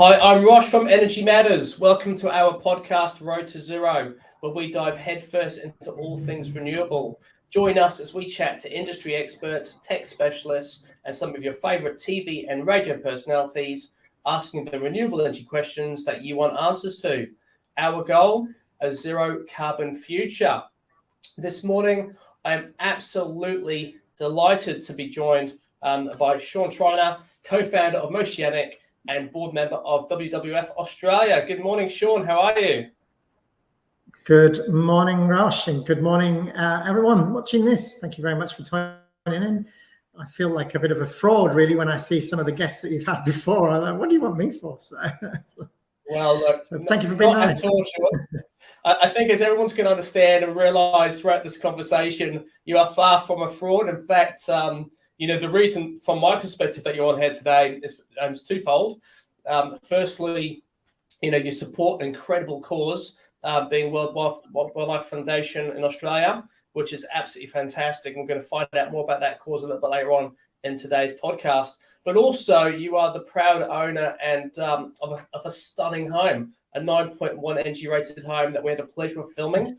Hi, I'm Rosh from Energy Matters. Welcome to our podcast, Road to Zero, where we dive headfirst into all things renewable. Join us as we chat to industry experts, tech specialists, and some of your favorite TV and radio personalities, asking the renewable energy questions that you want answers to. Our goal, a zero carbon future. This morning, I'm absolutely delighted to be joined by Sean Triner, co-founder of Moceanic and board member of WWF Australia. Good morning, Sean. How are you? Good morning, Rosh, and good morning, everyone watching this. Thank you very much for tuning in. I feel like a bit of a fraud, really, when I see some of the guests that you've had before. I'm like, what do you want me for? Well, look, thank you for being nice. I think as everyone's going to understand and realise throughout this conversation, you are far from a fraud. In fact, the reason from my perspective that you're on here today is twofold. Firstly, you support an incredible cause, being World Wildlife Foundation in Australia, which is absolutely fantastic. We're going to find out more about that cause a little bit later on in today's podcast. But also, you are the proud owner and of a stunning home, a 9.1 energy rated home that we had the pleasure of filming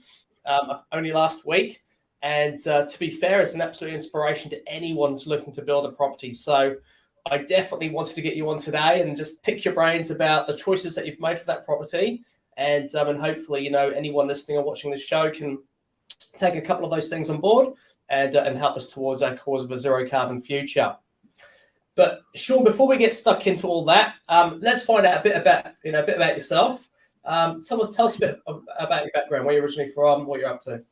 only last week. And to be fair, it's an absolute inspiration to anyone who's looking to build a property. So I definitely wanted to get you on today and just pick your brains about the choices that you've made for that property. And hopefully, anyone listening or watching this show can take a couple of those things on board and help us towards our cause of a zero carbon future. But Sean, before we get stuck into all that, let's find out a bit about yourself. Tell us a bit about your background, where you're originally from, what you're up to.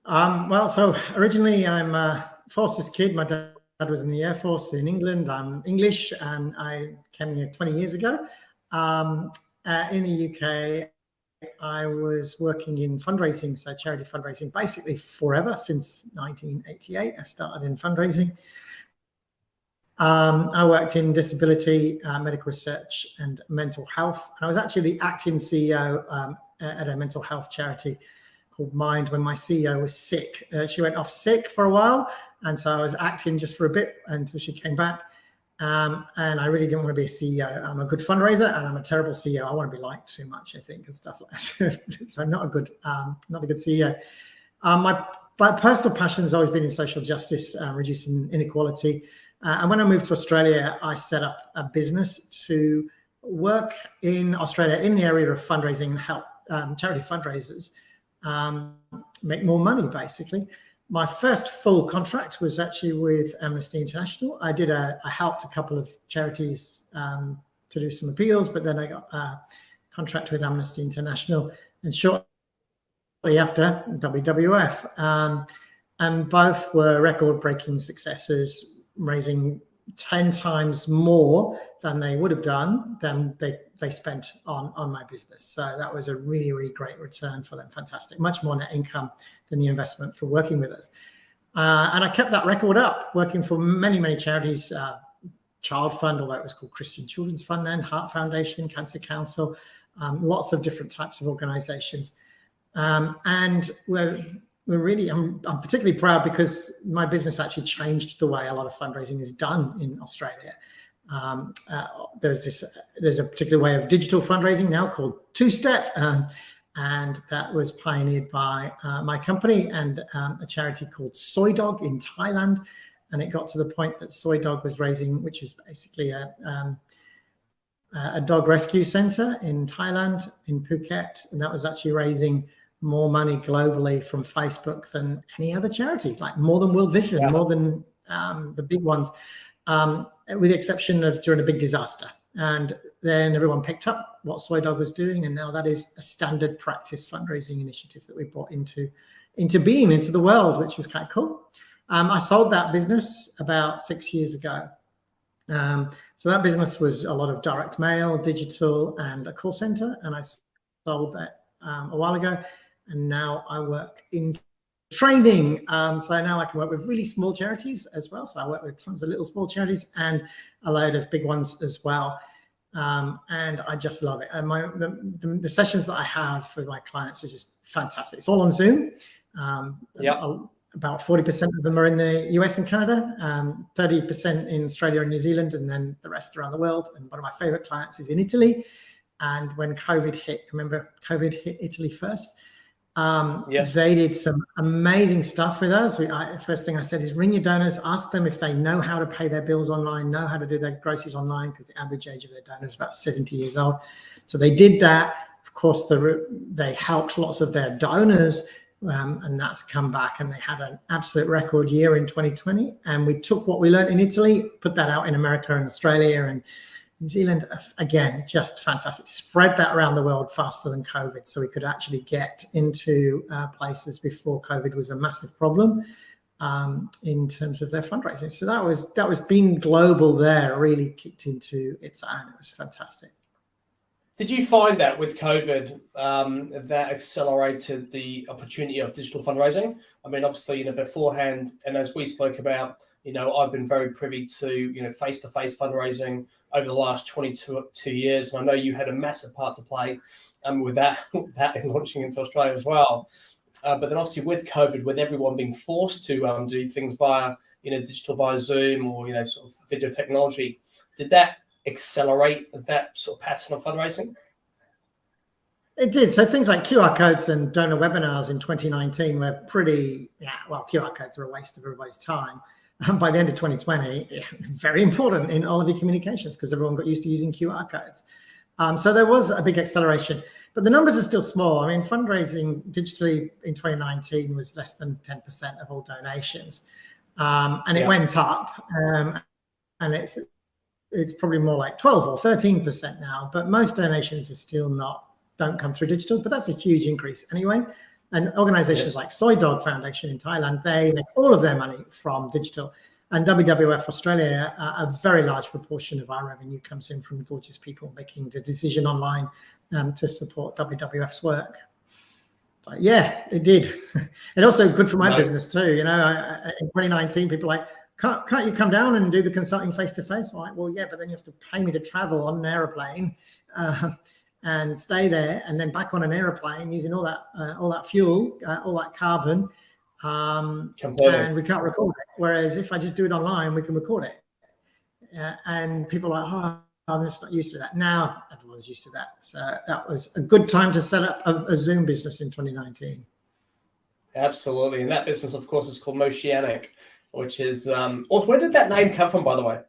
So originally I'm a forces kid. My dad was in the Air Force in England. I'm English, and I came here 20 years ago. In the UK, I was working in fundraising, so charity fundraising, basically forever, since 1988. I started in fundraising. I worked in disability, medical research, and mental health. I was actually the acting CEO at a mental health charity called Mind when my CEO was sick. She went off sick for a while, and so I was acting just for a bit until she came back. And I really didn't want to be a CEO. I'm a good fundraiser, and I'm a terrible CEO. I want to be liked too much, I think, and stuff like that. So not a good CEO. My personal passion has always been in social justice, reducing inequality. And when I moved to Australia, I set up a business to work in Australia in the area of fundraising and help charity fundraisers make more money, basically. My first full contract was actually with Amnesty International. I helped a couple of charities to do some appeals, but then I got a contract with Amnesty International, and shortly after, WWF. And both were record-breaking successes, raising 10 times more than they would have done than they spent on my business. So that was a really, really great return for them. Fantastic. Much more net income than the investment for working with us. And I kept that record up, working for many, many charities, Child Fund, although it was called Christian Children's Fund then, Heart Foundation, Cancer Council, lots of different types of organizations. And I'm particularly proud because my business actually changed the way a lot of fundraising is done in Australia. There's a particular way of digital fundraising now called two-step, and that was pioneered by my company and a charity called Soy Dog in Thailand. And it got to the point that Soy Dog was raising, which is basically a dog rescue center in Thailand, in Phuket, and that was actually raising more money globally from Facebook than any other charity, like more than World Vision, more than the big ones, with the exception of during a big disaster. And then everyone picked up what Soy Dog was doing, and now that is a standard practice fundraising initiative that we brought into the world, which was kind of cool. I sold that business about 6 years ago. So that business was a lot of direct mail, digital, and a call center, and I sold that a while ago. And now I work in training. So now I can work with really small charities as well. So I work with tons of little small charities and a load of big ones as well. And I just love it. And the sessions that I have with my clients are just fantastic. It's all on Zoom. about 40% of them are in the US and Canada, 30% in Australia and New Zealand, and then the rest around the world. And one of my favorite clients is in Italy. And when COVID hit, remember COVID hit Italy first? Yes. They did some amazing stuff with us. First thing I said is ring your donors, ask them if they know how to pay their bills online, know how to do their groceries online, because the average age of their donor is about 70 years old. So they did that. Of course, they helped lots of their donors, and that's come back, and they had an absolute record year in 2020. And we took what we learned in Italy, put that out in America and Australia and New Zealand. Again, just fantastic. Spread that around the world faster than COVID, so we could actually get into places before COVID was a massive problem in terms of their fundraising. So that was being global there really kicked into its own. It was fantastic. Did you find that with COVID that accelerated the opportunity of digital fundraising? I mean, obviously, beforehand, and as we spoke about, I've been very privy to, face-to-face fundraising over the last 22 years. And I know you had a massive part to play with that in launching into Australia as well. But then obviously with COVID, with everyone being forced to do things via, digital via Zoom or, sort of video technology, did that accelerate that sort of pattern of fundraising? It did. So things like QR codes and donor webinars in 2019 were pretty, QR codes are a waste of everybody's time. By the end of 2020, very important in all of your communications because everyone got used to using QR codes. So there was a big acceleration, but the numbers are still small. I mean, fundraising digitally in 2019 was less than 10% of all donations. And it went up, and it's probably more like 12 or 13% now, but most donations are still don't come through digital, but that's a huge increase anyway. And organizations like Soy Dog Foundation in Thailand, they make all of their money from digital. And WWF Australia, a very large proportion of our revenue comes in from gorgeous people making the decision online to support WWF's work. So yeah, it did. And also good for my business too. In 2019, people were like, can't you come down and do the consulting face-to-face? I'm like, well, yeah, but then you have to pay me to travel on an aeroplane and stay there and then back on an aeroplane using all that fuel, all that carbon, and we can't record it. Whereas if I just do it online, we can record it. And people are like, oh, I'm just not used to that. Now everyone's used to that. So that was a good time to set up a Zoom business in 2019. Absolutely. And that business, of course, is called Moceanic, which is, where did that name come from, by the way?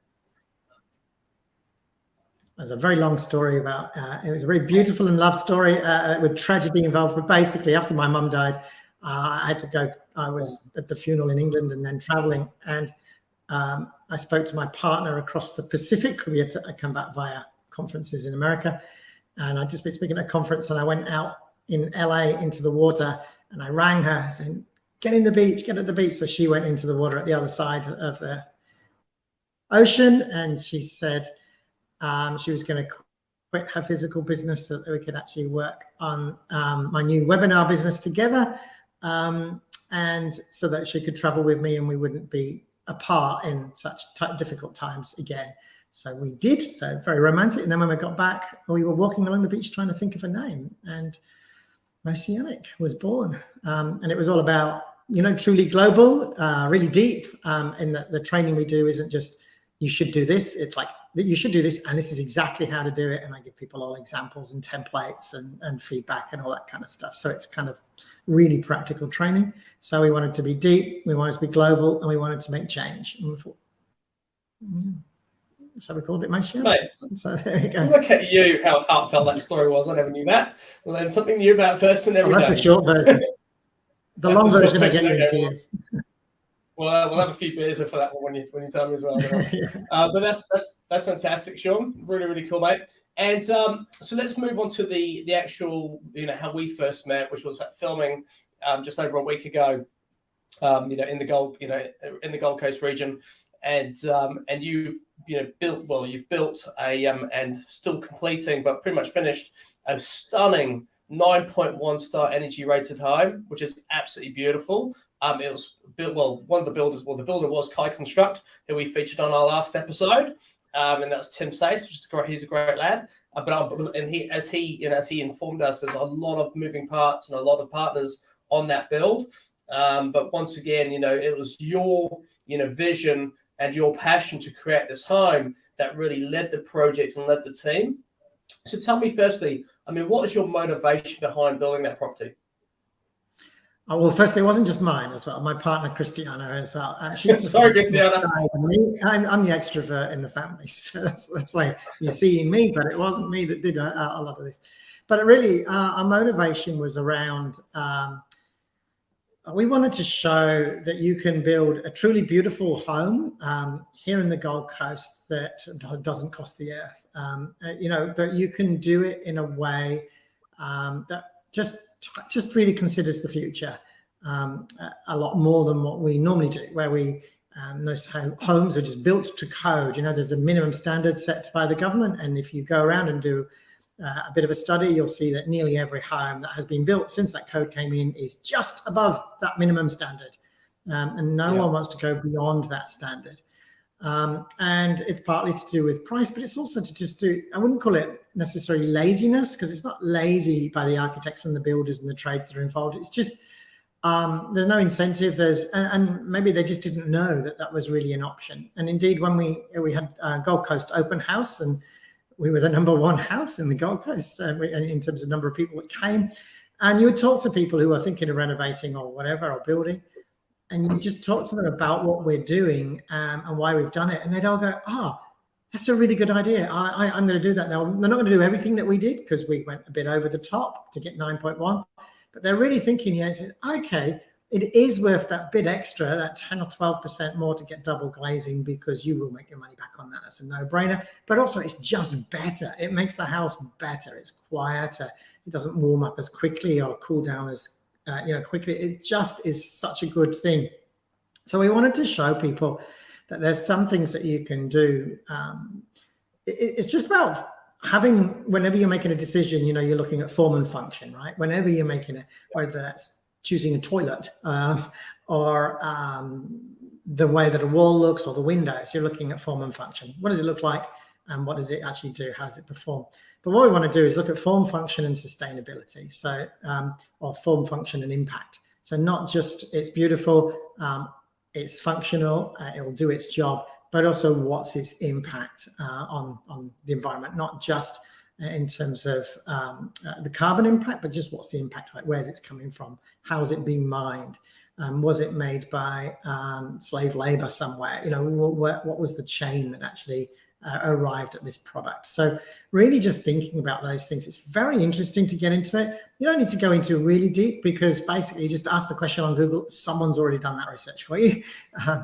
There's a very long story about, it was a very beautiful and love story with tragedy involved. But basically, after my mum died, I had to go. I was at the funeral in England and then traveling. And I spoke to my partner across the Pacific. We had to come back via conferences in America. And I'd just been speaking at a conference and I went out in LA into the water and I rang her saying, get at the beach. So she went into the water at the other side of the ocean. And she said, she was going to quit her physical business so that we could actually work on my new webinar business together, and so that she could travel with me and we wouldn't be apart in such difficult times again. So we did. So very romantic. And then when we got back, we were walking along the beach trying to think of a name, and Moceanic was born. And it was all about, truly global, really deep, in that the training we do isn't just you should do this. It's like that you should do this, and this is exactly how to do it. And I give people all examples and templates and feedback and all that kind of stuff. So it's kind of really practical training. So we wanted to be deep, we wanted to be global, and we wanted to make change. And we thought, so we called it Moceanic. So there you go. Look at you, how heartfelt that story was. I never knew that. Well, then something new about person every day. That's the short version. The long version, I get you in tears. Well, we'll have a few beers for that one when you tell me as well. But that's fantastic, Sean. Really, really cool, mate. And so let's move on to the actual, how we first met, which was filming just over a week ago, in the Gold Coast region, and you've built a and still completing, but pretty much finished, a stunning 9.1 star energy rated home, which is absolutely beautiful. It was built, one of the builders, the builder was Kai Construct, who we featured on our last episode, and that's Tim Sace, which is great. He's a great lad. As he informed us, there's a lot of moving parts and a lot of partners on that build. But once again, it was your, vision and your passion to create this home that really led the project and led the team. So tell me firstly, what is your motivation behind building that property? Well, firstly, it wasn't just mine as well. My partner, Christiana, as well. She's just Sorry, Christiana. I'm the extrovert in the family. So that's why you see me, but it wasn't me that did a lot of this. But really, our motivation was around, we wanted to show that you can build a truly beautiful home here in the Gold Coast that doesn't cost the earth. That you can do it in a way that just really considers the future a lot more than what we normally do, where we most homes are just built to code. There's a minimum standard set by the government, and if you go around and do a bit of a study, you'll see that nearly every home that has been built since that code came in is just above that minimum standard, and no one wants to go beyond that standard. And it's partly to do with price, but it's also to just do, I wouldn't call it necessarily laziness, because it's not lazy by the architects and the builders and the trades that are involved. It's just there's no incentive. And maybe they just didn't know that was really an option. And indeed, when we had Gold Coast Open House, and we were the #1 house in the Gold Coast in terms of number of people that came, and you would talk to people who are thinking of renovating or whatever, or building, and you just talk to them about what we're doing and why we've done it. And they'd all go, that's a really good idea. I'm going to do that now. They're not going to do everything that we did, because we went a bit over the top to get 9.1. But they're really thinking, okay, it is worth that bit extra, that 10 or 12% more to get double glazing, because you will make your money back on that. That's a no-brainer. But also, it's just better. It makes the house better. It's quieter. It doesn't warm up as quickly or cool down as quickly. It just is such a good thing. So we wanted to show people that there's some things that you can do. It's just about having, whenever you're making a decision, you're looking at form and function, right? Whenever you're making it, whether that's choosing a toilet or the way that a wall looks, or the windows, you're looking at form and function. What does it look like, and what does it actually do? How does it perform? But what we want to do is look at form, function, and sustainability. So, or form, function, and impact. So not just it's beautiful, it's functional, it will do its job, but also what's its impact on the environment, not just in terms of the carbon impact, but just what's the impact, like where's it coming from? How's it being mined? Was it made by slave labor somewhere? What was the chain that actually arrived at this product? So really just thinking about those things. It's very interesting to get into it. You don't need to go into really deep, because basically you just ask the question on Google. Someone's already done that research for you.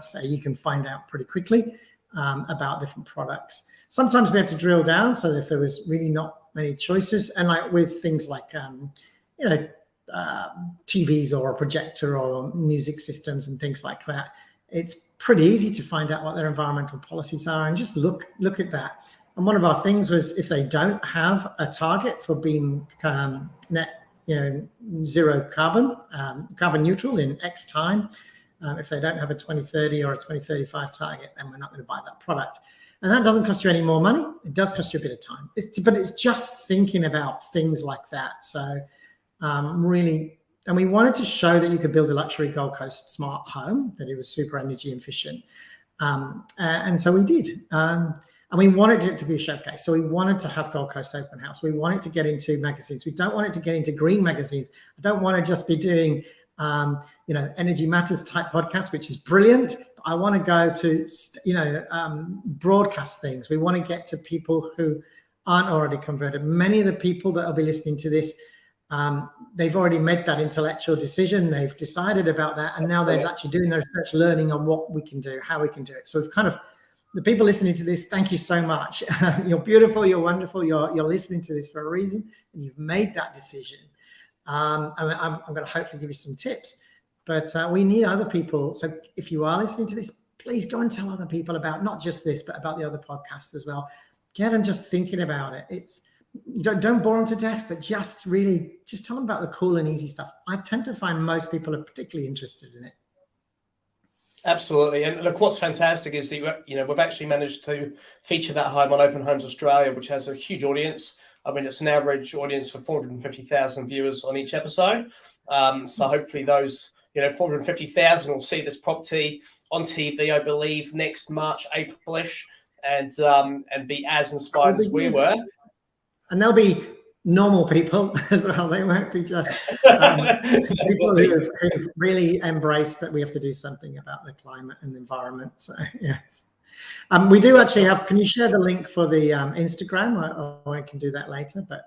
So you can find out pretty quickly about different products. Sometimes we had to drill down, so if there was really not many choices, and like with things like TVs or a projector or music systems and things like that, it's pretty easy to find out what their environmental policies are and just look at that. And one of our things was, if they don't have a target for being net zero carbon neutral in X time, if they don't have a 2030 or a 2035 target, then we're not going to buy that product. And that doesn't cost you any more money. It does cost you a bit of time. But it's just thinking about things like that. So really, and we wanted to show that you could build a luxury Gold Coast smart home, that it was super energy efficient. And so we did. And we wanted it to be a showcase. So we wanted to have Gold Coast Open House. We wanted to get into magazines. We don't want it to get into green magazines. I don't want to just be doing Energy Matters type podcasts, which is brilliant. I want to go to, broadcast things. We want to get to people who aren't already converted. Many of the people that will be listening to this, they've already made that intellectual decision. They've decided about that. And now they're actually doing their research, learning on what we can do, how we can do it. So it's kind of, the people listening to this, thank you so much. You're beautiful. You're wonderful. You're listening to this for a reason, and you've made that decision. I'm going to hopefully give you some tips. But we need other people. So if you are listening to this, please go and tell other people about not just this, but about the other podcasts as well. Get them just thinking about it. Don't bore them to death, but just tell them about the cool and easy stuff. I tend to find most people are particularly interested in it. Absolutely. And look, what's fantastic is that, we've actually managed to feature that home on Open Homes Australia, which has a huge audience. I mean, it's an average audience of 450,000 viewers on each episode. So hopefully those 450,000 will see this property on TV, I believe, next March, Aprilish, and be as inspired as we were. And they'll be normal people as well. They won't be just people who've really embraced that we have to do something about the climate and the environment. So yes, we do actually have. Can you share the link for the Instagram? Or I can do that later. But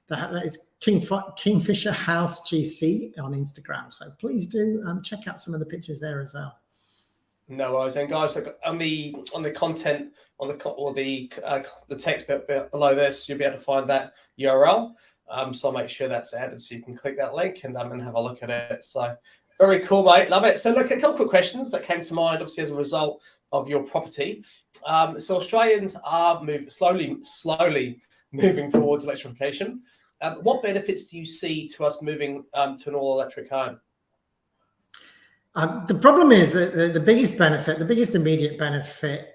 that is Kingfisher House GC on Instagram. So please do check out some of the pictures there as well. No worries. And guys, look, on the content the text bit below this, you'll be able to find that URL. So I'll make sure that's added so you can click that link and have a look at it. So very cool, mate. Love it. So look, a couple quick questions that came to mind, obviously, as a result of your property. So Australians are slowly moving towards electrification. What benefits do you see to us moving to an all-electric home? The problem is that the biggest immediate benefit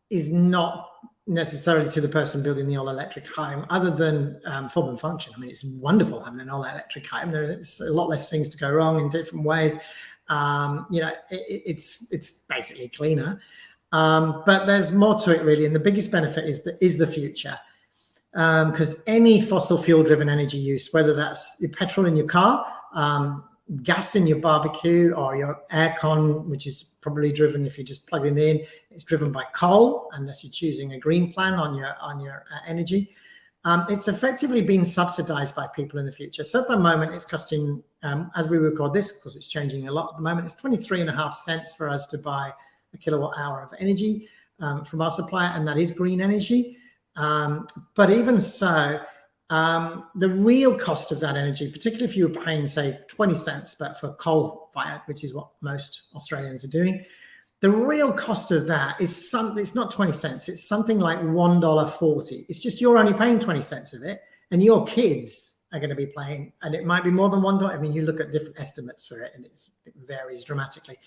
is not necessarily to the person building the all-electric home, other than form and function. I mean, it's wonderful having an all-electric home. There's a lot less things to go wrong in different ways. It's basically cleaner, but there's more to it really. And the biggest benefit is the future, because any fossil fuel-driven energy use, whether that's your petrol in your car, gas in your barbecue, or your aircon, which is probably driven, if you just plug it in, it's driven by coal, unless you're choosing a green plan on your energy. It's effectively being subsidized by people in the future. So at the moment, it's costing, as we record this, of course, it's changing a lot at the moment. It's 23.5 cents for us to buy a kilowatt hour of energy from our supplier, and that is green energy. But even so, the real cost of that energy, particularly if you were paying, say, 20 cents, but for coal fired, which is what most Australians are doing, the real cost of that is it's not 20 cents, it's something like $1.40. It's just you're only paying 20 cents of it, and your kids are going to be paying, and it might be more than $1. I mean, you look at different estimates for it, and it varies dramatically.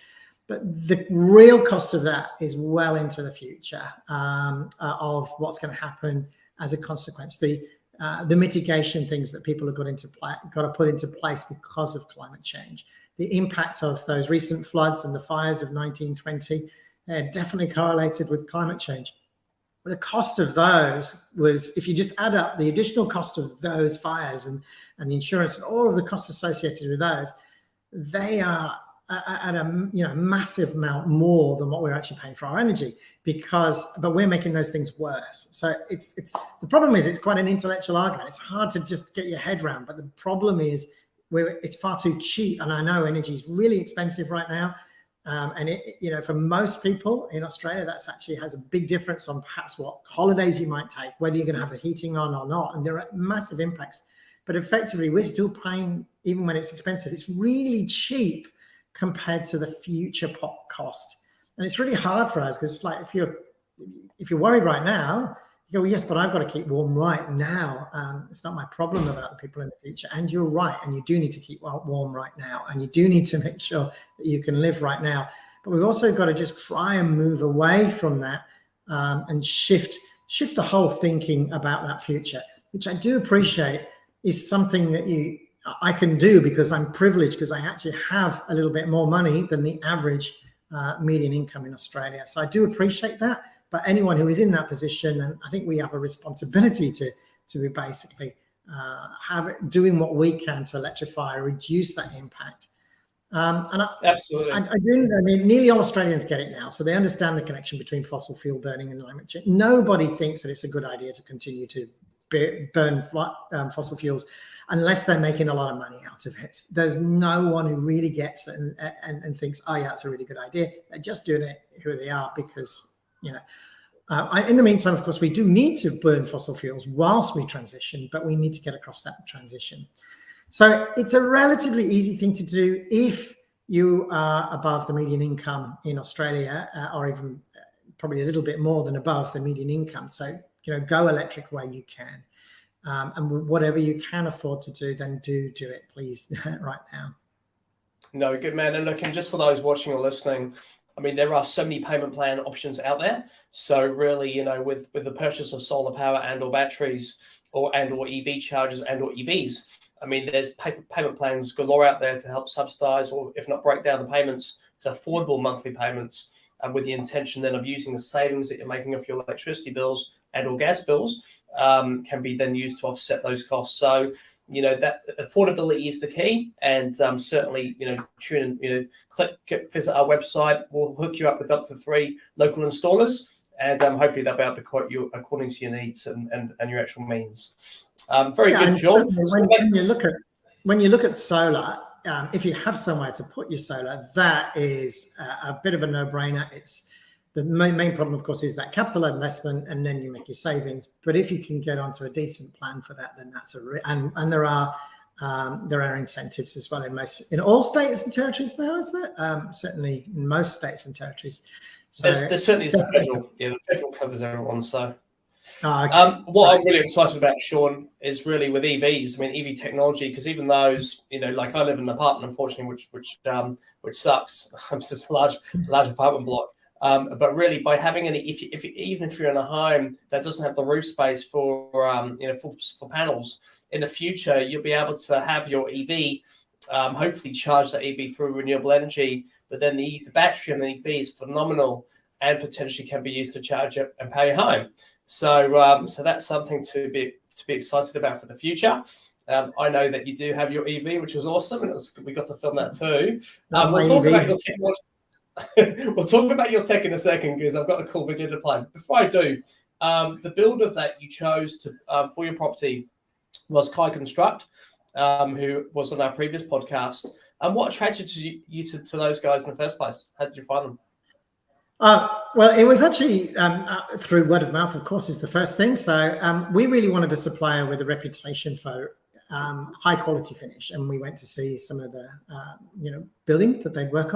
But the real cost of that is well into the future of what's going to happen as a consequence. The mitigation things that people have got to put into place because of climate change. The impact of those recent floods and the fires of 1920 definitely correlated with climate change. The cost of those was, if you just add up the additional cost of those fires and the insurance and all of the costs associated with those, they are at a massive amount more than what we're actually paying for our energy, but we're making those things worse. So it's the problem is it's quite an intellectual argument. It's hard to just get your head around, but the problem is it's far too cheap. And I know energy is really expensive right now. And for most people in Australia, that's actually has a big difference on perhaps what holidays you might take, whether you're going to have the heating on or not. And there are massive impacts, but effectively we're still paying, even when it's expensive, it's really cheap compared to the future cost. And it's really hard for us, because like if you're worried right now, you go, well, yes, but I've got to keep warm right now. It's not my problem about the people in the future. And you're right, and you do need to keep warm right now, and you do need to make sure that you can live right now. But we've also got to just try and move away from that and shift the whole thinking about that future, which I do appreciate is something that I can do, because I'm privileged, because I actually have a little bit more money than the average median income in Australia. So I do appreciate that. But anyone who is in that position, and I think we have a responsibility to be basically doing what we can to electrify, reduce that impact. Absolutely. I mean, nearly all Australians get it now. So they understand the connection between fossil fuel burning and climate change. Nobody thinks that it's a good idea to continue to burn fossil fuels unless they're making a lot of money out of it. There's no one who really gets it and thinks, oh yeah, that's a really good idea. They're just doing it who they are because, in the meantime, of course, we do need to burn fossil fuels whilst we transition, but we need to get across that transition. So it's a relatively easy thing to do if you are above the median income in Australia, or even probably a little bit more than above the median income. So, go electric where you can. And whatever you can afford to do, then do it, please, right now. No, good man. And look, and just for those watching or listening, I mean, there are so many payment plan options out there. So really, with the purchase of solar power and or batteries and or EV chargers and or EVs, I mean, there's payment plans galore out there to help subsidize, or if not break down the payments to affordable monthly payments, and with the intention then of using the savings that you're making off your electricity bills and or gas bills can be then used to offset those costs. So, that affordability is the key, and certainly, tune in, visit our website. We'll hook you up with up to 3 local installers, and hopefully they'll be able to quote you according to your needs and your actual means. Very good, Sean. When you look at solar, if you have somewhere to put your solar, that is a bit of a no-brainer. It's the main problem, of course, is that capital investment, and then you make your savings. But if you can get onto a decent plan for that, then that's and there are incentives as well in all states and territories now, is there? Certainly in most states and territories. So there certainly is the federal. Yeah, the federal covers everyone. So. Okay. What I'm really excited about, Sean, is really with EVs. I mean, EV technology, because even those, like I live in an apartment, unfortunately, which sucks. I'm just a large apartment block. But really, by having even if you're in a home that doesn't have the roof space for panels, in the future you'll be able to have your EV, hopefully charge that EV through renewable energy. But then the battery on the EV is phenomenal and potentially can be used to charge it and power your home. So that's something to be excited about for the future. I know that you do have your EV, which was awesome, and we got to film that too. We'll talk about your technology. We'll talk about your tech in a second, because I've got a cool video to play. Before I do, the builder that you chose to for your property was Kai Construct, who was on our previous podcast. And what attracted you to those guys in the first place? How did you find them? Well, it was actually through word of mouth, of course, is the first thing. So we really wanted a supplier with a reputation for high quality finish, and we went to see some of the building that they'd worked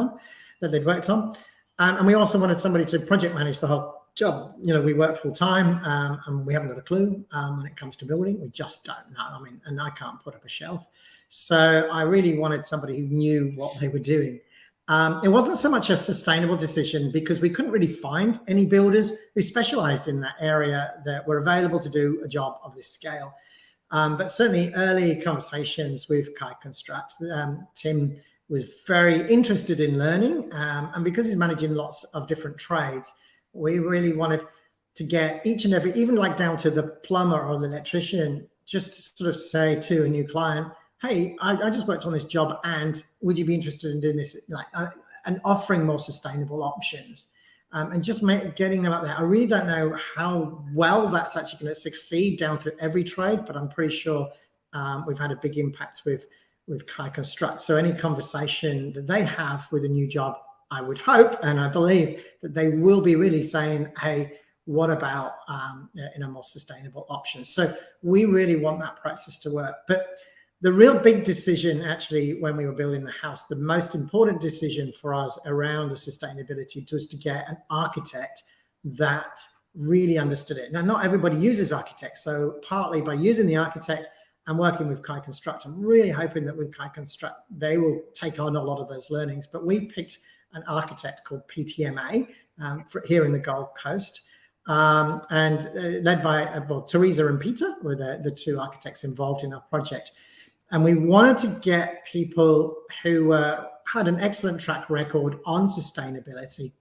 on, and we also wanted somebody to project manage the whole job. We work full time, and we haven't got a clue when it comes to building. We just don't know. I mean, and I can't put up a shelf, so I really wanted somebody who knew what they were doing. It wasn't so much a sustainable decision, because we couldn't really find any builders who specialized in that area that were available to do a job of this scale. But certainly early conversations with Kai Construct, Tim was very interested in learning. And because he's managing lots of different trades, we really wanted to get each and every, even like down to the plumber or the electrician, just to sort of say to a new client, hey, I just worked on this job, and would you be interested in doing this? And offering more sustainable options, and just getting them out there. I really don't know how well that's actually going to succeed down through every trade, but I'm pretty sure we've had a big impact with Kai Construct. So any conversation that they have with a new job, I would hope and I believe that they will be really saying, hey, what about more sustainable options? So we really want that process to work. But the real big decision, actually, when we were building the house, the most important decision for us around the sustainability was to get an architect that really understood it. Now, not everybody uses architects. So partly by using the architect and working with Kai Construct, I'm really hoping that with Kai Construct, they will take on a lot of those learnings. But we picked an architect called PTMA here in the Gold Coast. And led by Teresa and Peter were the 2 architects involved in our project. And we wanted to get people who had an excellent track record on sustainability,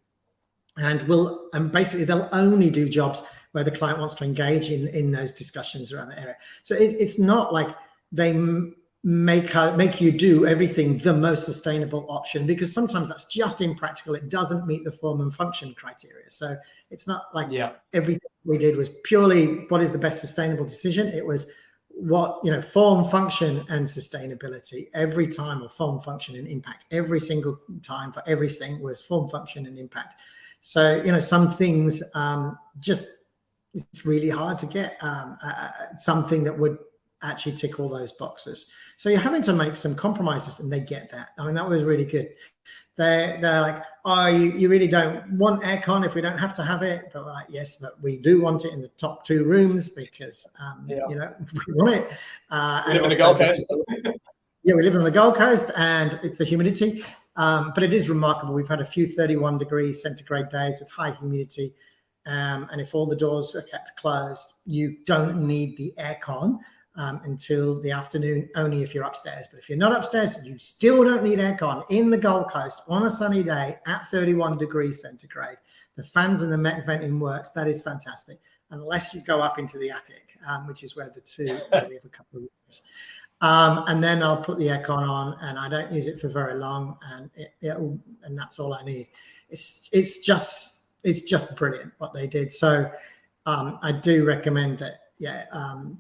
and basically they'll only do jobs where the client wants to engage in those discussions around the area. So it's not like they make you do everything the most sustainable option, because sometimes that's just impractical. It doesn't meet the form and function criteria. So it's not like everything we did was purely what is the best sustainable decision. It was form, function, and sustainability every time, or form, function, and impact. Every single time for everything was form, function, and impact. So, some things it's really hard to get something that would actually tick all those boxes. So you're having to make some compromises, and they get that. I mean, that was really good. They're like, oh, you really don't want aircon if we don't have to have it. But we're like, yes, but we do want it in the top 2 rooms because, we want it. We live on the Gold Coast. Yeah, we live on the Gold Coast, and it's the humidity. But it is remarkable. We've had a few 31 degrees centigrade days with high humidity. And if all the doors are kept closed, you don't need the aircon. until the afternoon, only if you're upstairs. But if you're not upstairs, you still don't need aircon. In the Gold Coast on a sunny day at 31 degrees centigrade, the fans and the mech venting works. That is fantastic, unless you go up into the attic, which is where we have a couple of rooms. And then I'll put the aircon on, and I don't use it for very long, and and that's all I need. It's just brilliant what they did. So I do recommend that.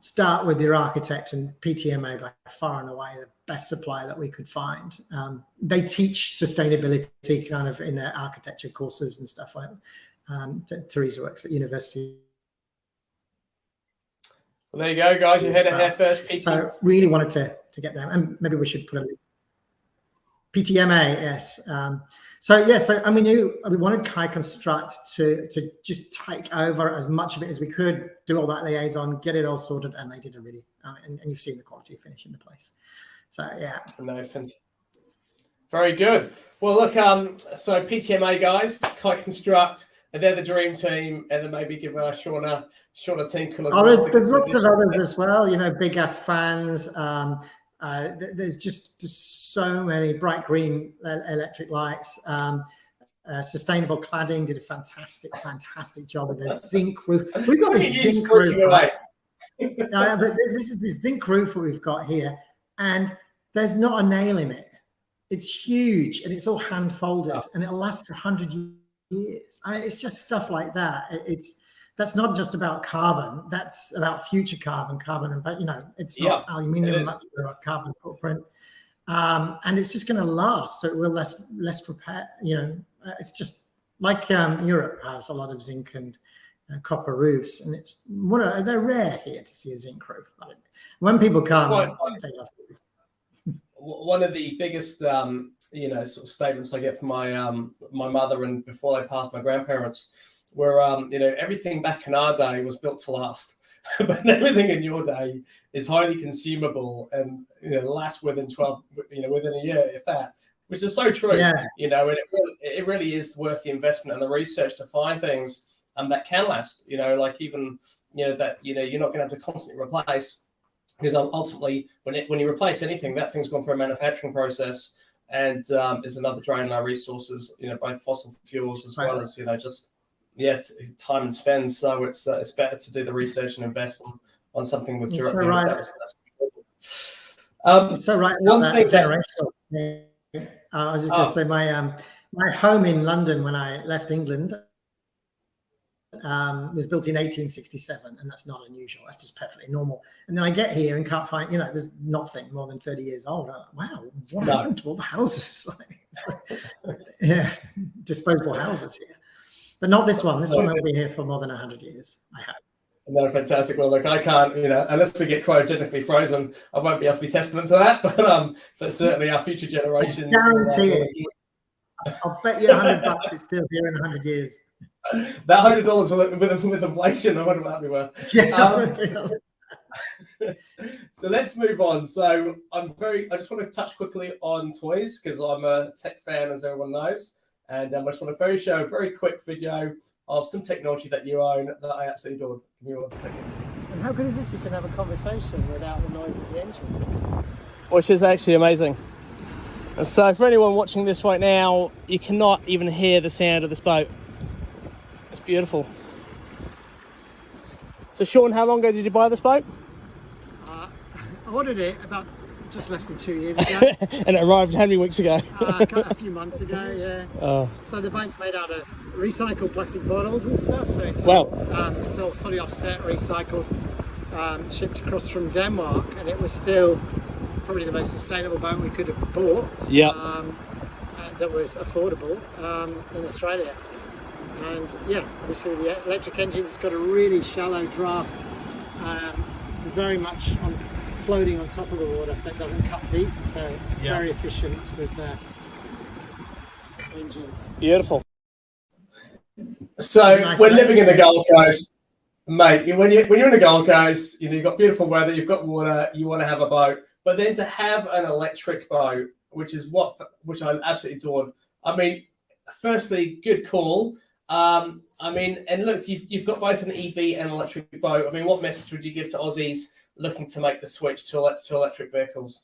Start with your architects, and PTMA by far and away the best supplier that we could find. They teach sustainability kind of in their architecture courses and stuff like that. Teresa works at university. Well, there you go, guys. You heard it here first. So really wanted to get them, and maybe we should put a PTMA, yes. So I mean, we wanted Kai Construct to just take over as much of it as we could, do all that liaison, get it all sorted, and they did a really, and you've seen the quality of finish in the place. So yeah. No, very good. Well, look, so PTMA guys, Kai Construct, and they're the dream team, and then maybe give Sean a tinkle as well. There's lots of others as well, Big Ass Fans. There's just so many bright green electric lights. Sustainable Cladding did a fantastic job with the zinc roof. We've got this zinc roof. Right? But this is the zinc roof that we've got here, and there's not a nail in it. It's huge, and it's all hand folded, and it'll last for 100 years. It's just stuff like that. That's not just about carbon. That's about future carbon, and it's not aluminium, much carbon footprint, and it's just going to last. So it will less repair. It's just like Europe has a lot of zinc and copper roofs, and they're rare here to see a zinc roof. But when people come, take off the roof. One of the biggest, sort of statements I get from my mother, and before I passed, my grandparents, where everything back in our day was built to last, but everything in your day is highly consumable and lasts within within a year, if that, which is so true. And it really is worth the investment and the research to find things that can last. Like even that you're not going to have to constantly replace, because ultimately when you replace anything, that thing's gone through a manufacturing process, and is another drain on our resources. Both fossil fuels as well as just. Time and spend. So it's better to do the research and invest on something with durability. So right. So right. One thing generational. I was just going to say my home in London when I left England was built in 1867, and that's not unusual. That's just perfectly normal. And then I get here and can't find, there's nothing more than 30 years old. I'm like, wow, what happened to all the houses? Disposable houses here. But not this one. This one will be here for more than 100 years. I hope. No, fantastic. Well, look, I can't, unless we get cryogenically frozen, I won't be able to be testament to that. But certainly our future generations. Guarantee it. I'll bet you $100 it's still here in 100 years. That $100 with inflation, I wonder what that'd be worth. So let's move on. So I just want to touch quickly on toys, because I'm a tech fan, as everyone knows. And I just want to show a very quick video of some technology that you own that I absolutely adore. Give me 1 second. And how good is this? You can have a conversation without the noise of the engine. Which is actually amazing. And so for anyone watching this right now, you cannot even hear the sound of this boat. It's beautiful. So Sean, how long ago did you buy this boat? I ordered it about just less than 2 years ago. And it arrived how many weeks ago? A few months ago, yeah. So the boat's made out of recycled plastic bottles and stuff. So it's it's all fully offset, recycled, shipped across from Denmark, and it was still probably the most sustainable boat we could have bought. That was affordable in Australia. And obviously the electric engine's got a really shallow draft, very much floating on top of the water, so it doesn't cut deep, so very efficient with engines. Beautiful. So we're living in the Gold Coast, mate. When you're in the Gold Coast, you've got beautiful weather, you've got water, you want to have a boat, but then to have an electric boat, which I absolutely adored. I mean, firstly, good call. And look, you've got both an EV and electric boat. I mean, what message would you give to Aussies looking to make the switch to electric vehicles?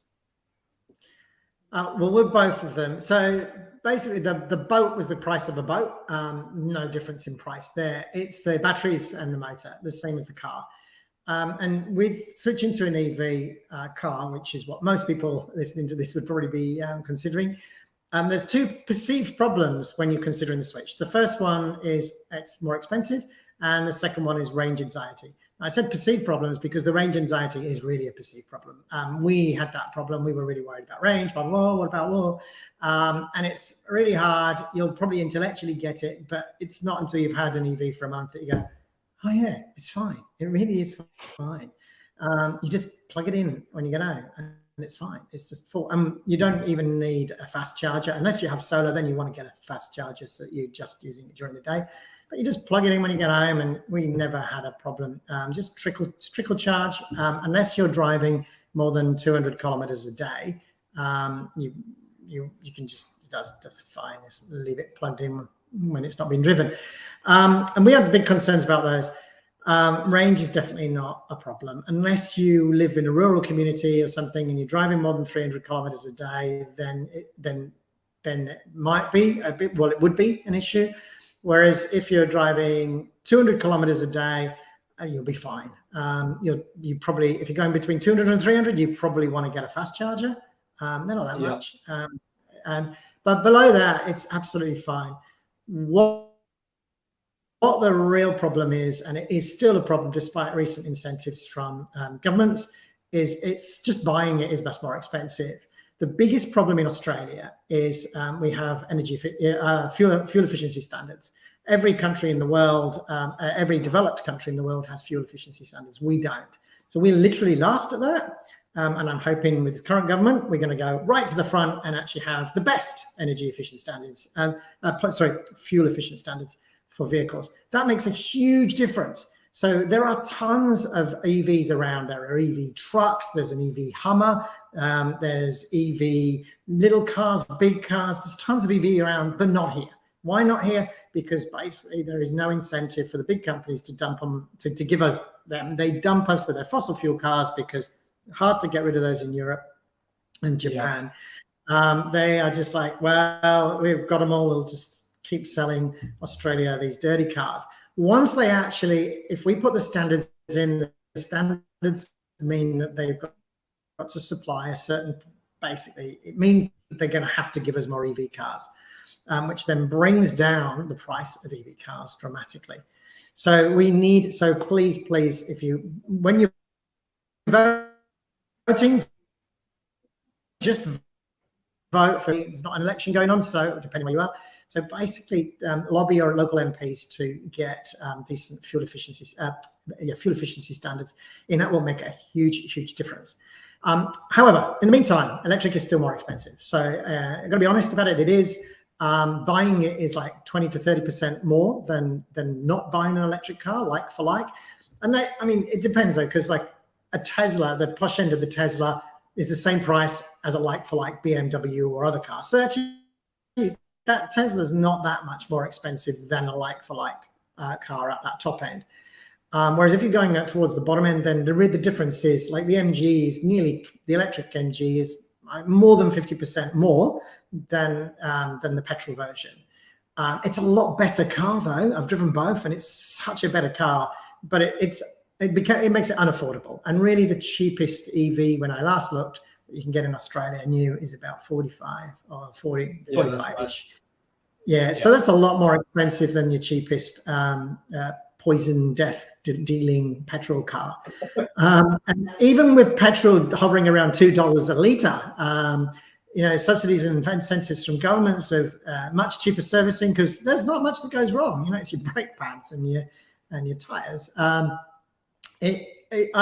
Well, we're both of them. So basically, the boat was the price of a boat. No difference in price there. It's the batteries and the motor, the same as the car. And with switching to an EV car, which is what most people listening to this would probably be considering, there's two perceived problems when you're considering the switch. The first one is it's more expensive, and the second one is range anxiety. I said perceived problems because the range anxiety is really a perceived problem. We had that problem. We were really worried about range, blah, blah, blah, what about war? And it's really hard. You'll probably intellectually get it, but it's not until you've had an EV for a month that you go, oh yeah, it's fine. It really is fine. You just plug it in when you get home and it's fine. It's just full. You don't even need a fast charger. Unless you have solar, then you want to get a fast charger so that you're just using it during the day. But you just plug it in when you get home, and we never had a problem. Just trickle charge. Unless you're driving more than 200 kilometers a day, you can just does fine. Just leave it plugged in when it's not being driven. And we had big concerns about those. Range is definitely not a problem unless you live in a rural community or something and you're driving more than 300 kilometers a day. Then it might be a bit. Well, it would be an issue. Whereas if you're driving 200 kilometers a day, you'll be fine. You probably, if you're going between 200 and 300, you probably want to get a fast charger. They're not that much. But below that, it's absolutely fine. What the real problem is, and it is still a problem despite recent incentives from governments, is it's just buying it is much more expensive. The biggest problem in Australia is we have fuel efficiency standards. Every country in the world, every developed country in the world has fuel efficiency standards. We don't. So we're literally last at that. And I'm hoping with this current government, we're going to go right to the front and actually have the best energy efficient standards, fuel efficient standards for vehicles. That makes a huge difference. So there are tons of EVs around. There are EV trucks. There's an EV Hummer. There's EV little cars, big cars. There's tons of EV around, but not here. Why not here? Because basically there is no incentive for the big companies to dump them, to give us them. They dump us with their fossil fuel cars because it's hard to get rid of those in Europe and Japan. Yeah. They are just like, well, we've got them all. We'll just keep selling Australia these dirty cars. Once they actually, if we put the standards in, the standards mean that they've got to supply a certain, basically, it means that they're going to have to give us more EV cars, which then brings down the price of EV cars dramatically. So please, when you're voting, just vote for, there's not an election going on, so depending where you are. So basically, lobby your local MPs to get decent fuel efficiency standards. And that will make a huge difference. However, in the meantime, electric is still more expensive. So I've got to be honest about it. It is. Buying it is like 20 to 30% more than not buying an electric car, like for like. And it depends though, because like a Tesla, the plush end of the Tesla is the same price as a like for like BMW or other cars. So actually, that Tesla's not that much more expensive than a like for like car at that top end. Whereas if you're going out towards the bottom end, then the difference is like the MG is the electric MG is more than 50% more than the petrol version. It's a lot better car though. I've driven both, and it's such a better car. But it makes it unaffordable. And really, the cheapest EV when I last looked that you can get in Australia new is about 45 or 40, 45-ish. Yeah, so that's a lot more expensive than your cheapest poison death dealing petrol car. And even with petrol hovering around $2 a litre, subsidies and incentives from governments of much cheaper servicing, because there's not much that goes wrong. It's your brake pads and your tires. I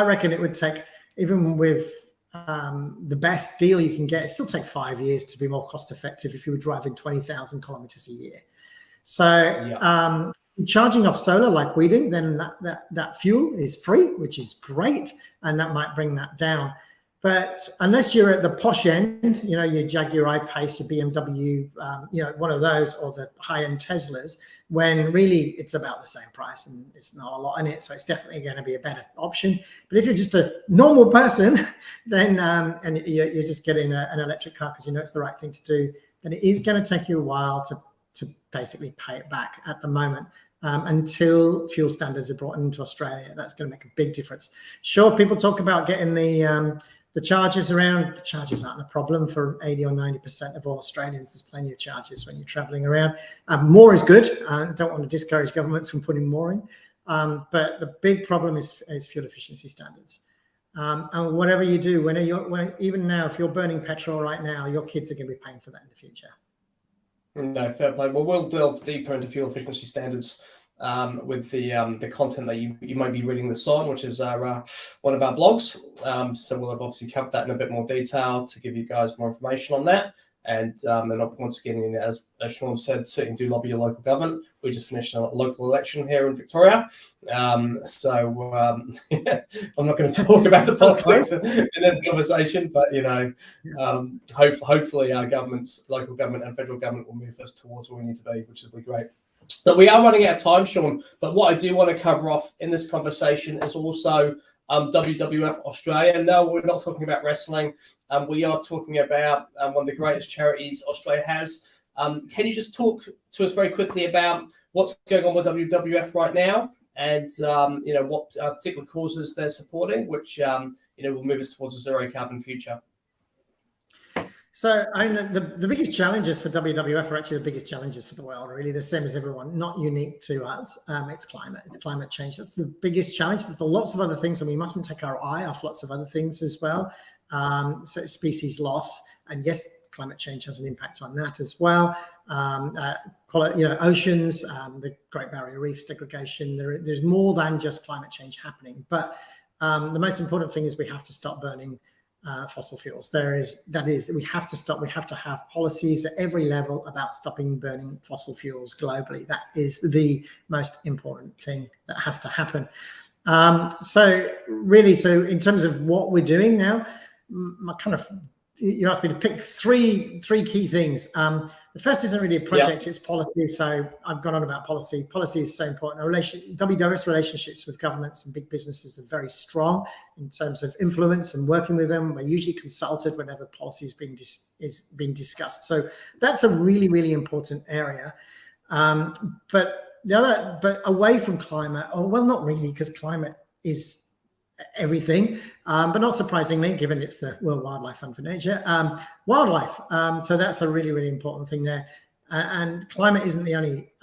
reckon it would take, even with the best deal you can get, it still take 5 years to be more cost effective if you were driving 20,000 kilometers a year. So charging off solar like we do, then that fuel is free, which is great, and that might bring that down. But unless you're at the posh end, you know, your Jaguar I-Pace, your BMW, you know, one of those, or the high-end Teslas, when really it's about the same price and it's not a lot in it, so it's definitely going to be a better option. But if you're just a normal person, then and you're just getting an electric car because you know it's the right thing to do, then it is going to take you a while to basically pay it back at the moment. Until fuel standards are brought into Australia, that's going to make a big difference. Sure, people talk about getting the charges around. The charges aren't a problem for 80 or 90% of all Australians. There's plenty of charges when you're traveling around. More is good. I don't want to discourage governments from putting more in. But the big problem is fuel efficiency standards. And whatever you do, even now, if you're burning petrol right now, your kids are going to be paying for that in the future. No, fair play. Well, we'll delve deeper into fuel efficiency standards with the content that you might be reading this on, which is one of our blogs. So we'll have obviously covered that in a bit more detail to give you guys more information on that. And once again, as Sean said, certainly do lobby your local government. We just finished a local election here in Victoria. So I'm not going to talk about the politics in this conversation, but, you know, hopefully our governments, local government and federal government, will move us towards where we need to be, which will be great. But we are running out of time, Sean. But what I do want to cover off in this conversation is also WWF Australia. No, we're not talking about wrestling. We are talking about one of the greatest charities Australia has. Can you just talk to us very quickly about what's going on with WWF right now, and you know, what particular causes they're supporting, which you know, will move us towards a zero carbon future? So I know the biggest challenges for WWF are actually the biggest challenges for the world, really, the same as everyone, not unique to us. It's climate change. That's the biggest challenge. There's lots of other things, and we mustn't take our eye off lots of other things as well. So species loss, and yes, climate change has an impact on that as well. You know, oceans, the Great Barrier Reef degradation. There's more than just climate change happening, but the most important thing is we have to stop burning fossil fuels. We have to stop. We have to have policies at every level about stopping burning fossil fuels globally. That is the most important thing that has to happen. So in terms of what we're doing now, you asked me to pick three key things. The first isn't really a project, it's policy. So I've gone on about policy. Policy is so important. WWF's relationships with governments and big businesses are very strong in terms of influence and working with them. We're usually consulted whenever policy is being discussed. So that's a really, really important area. But away from climate, not really, because climate is everything, but not surprisingly, given it's the World Wildlife Fund for Nature, wildlife. So that's a really, really important thing there. And climate isn't the only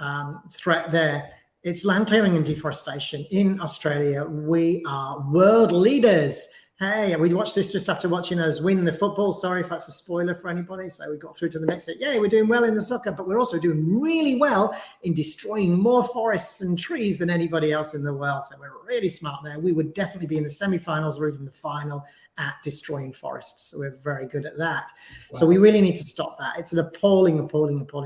threat there. It's land clearing and deforestation. In Australia, we are world leaders. Hey, we watched this just after watching us win the football. Sorry if that's a spoiler for anybody. So we got through to the next set. Yay, we're doing well in the soccer, but we're also doing really well in destroying more forests and trees than anybody else in the world. So we're really smart there. We would definitely be in the semi-finals or even the final at destroying forests. So we're very good at that. Wow. So we really need to stop that. It's an appalling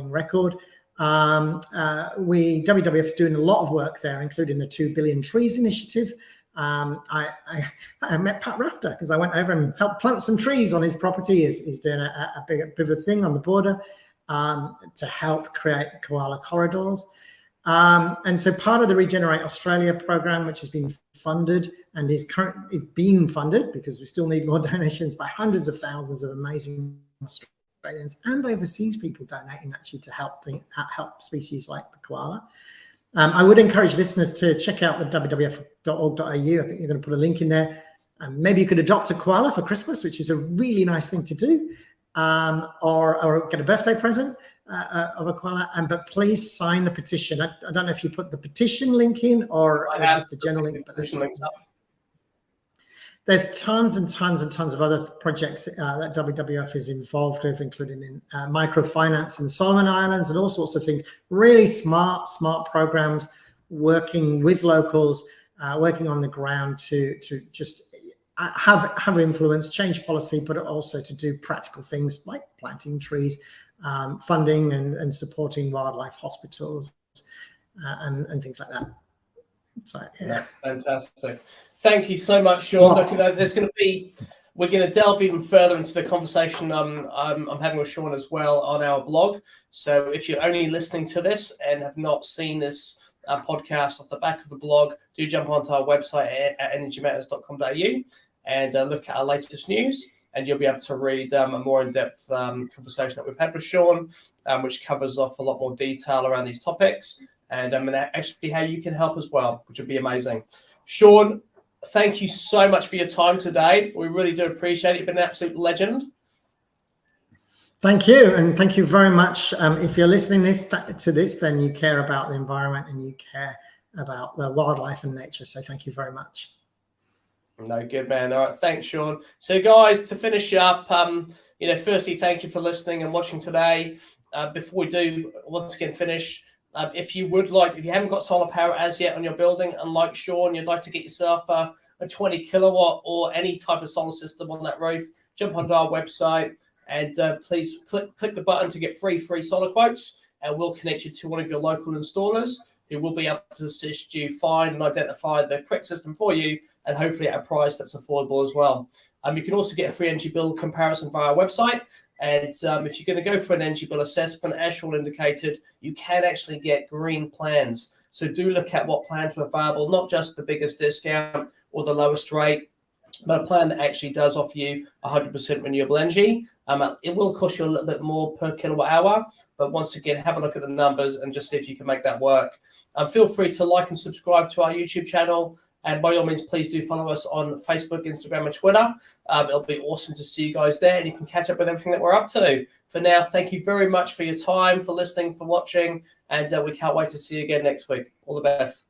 record. WWF is doing a lot of work there, including the 2 Billion Trees initiative. I met Pat Rafter because I went over and helped plant some trees on his property. He's doing a bit of a thing on the border to help create koala corridors. And so part of the Regenerate Australia program, which has been funded and is being funded, because we still need more donations, by hundreds of thousands of amazing Australians and overseas people donating actually to help species like the koala. I would encourage listeners to check out the wwf.org.au. I think you're going to put a link in there. Maybe you could adopt a koala for Christmas, which is a really nice thing to do, or get a birthday present of a koala. But please sign the petition. I don't know if you put the petition link in or just the general link. Petition links up. There's tons and tons and tons of other projects that WWF is involved with, including in microfinance in the Solomon Islands and all sorts of things. Really smart programs, working with locals, working on the ground to just have influence, change policy, but also to do practical things like planting trees, funding and supporting wildlife hospitals and things like that. So yeah, fantastic. Thank you so much, Sean. There's going to be we're going to delve even further into the conversation I'm having with Sean as well on our blog. So if you're only listening to this and have not seen this podcast off the back of the blog, do jump onto our website at energymatters.com.au and look at our latest news, and you'll be able to read a more in-depth conversation that we've had with Sean, which covers off a lot more detail around these topics, and actually how you can help as well, which would be amazing. Sean, thank you so much for your time today. We really do appreciate it. You've been an absolute legend. Thank you, and thank you very much. If you're listening to this, then you care about the environment and you care about the wildlife and nature. So thank you very much. No, good, man. All right, thanks, Sean. So, guys, to finish up, firstly, thank you for listening and watching today. Before we do once again finish, if you haven't got solar power as yet on your building, and like Sean, you'd like to get yourself a 20 kilowatt or any type of solar system on that roof, jump onto our website and please click the button to get free solar quotes, and we'll connect you to one of your local installers who will be able to assist you find and identify the correct system for you, and hopefully at a price that's affordable as well. You can also get a free energy bill comparison via our website. And if you're going to go for an energy bill assessment, as Sean indicated, you can actually get green plans. So do look at what plans are available, not just the biggest discount or the lowest rate, but a plan that actually does offer you 100% renewable energy. It will cost you a little bit more per kilowatt hour, but once again, have a look at the numbers and just see if you can make that work. Feel free to like and subscribe to our YouTube channel. And by all means, please do follow us on Facebook, Instagram, and Twitter. It'll be awesome to see you guys there, and you can catch up with everything that we're up to. For now, thank you very much for your time, for listening, for watching, and we can't wait to see you again next week. All the best.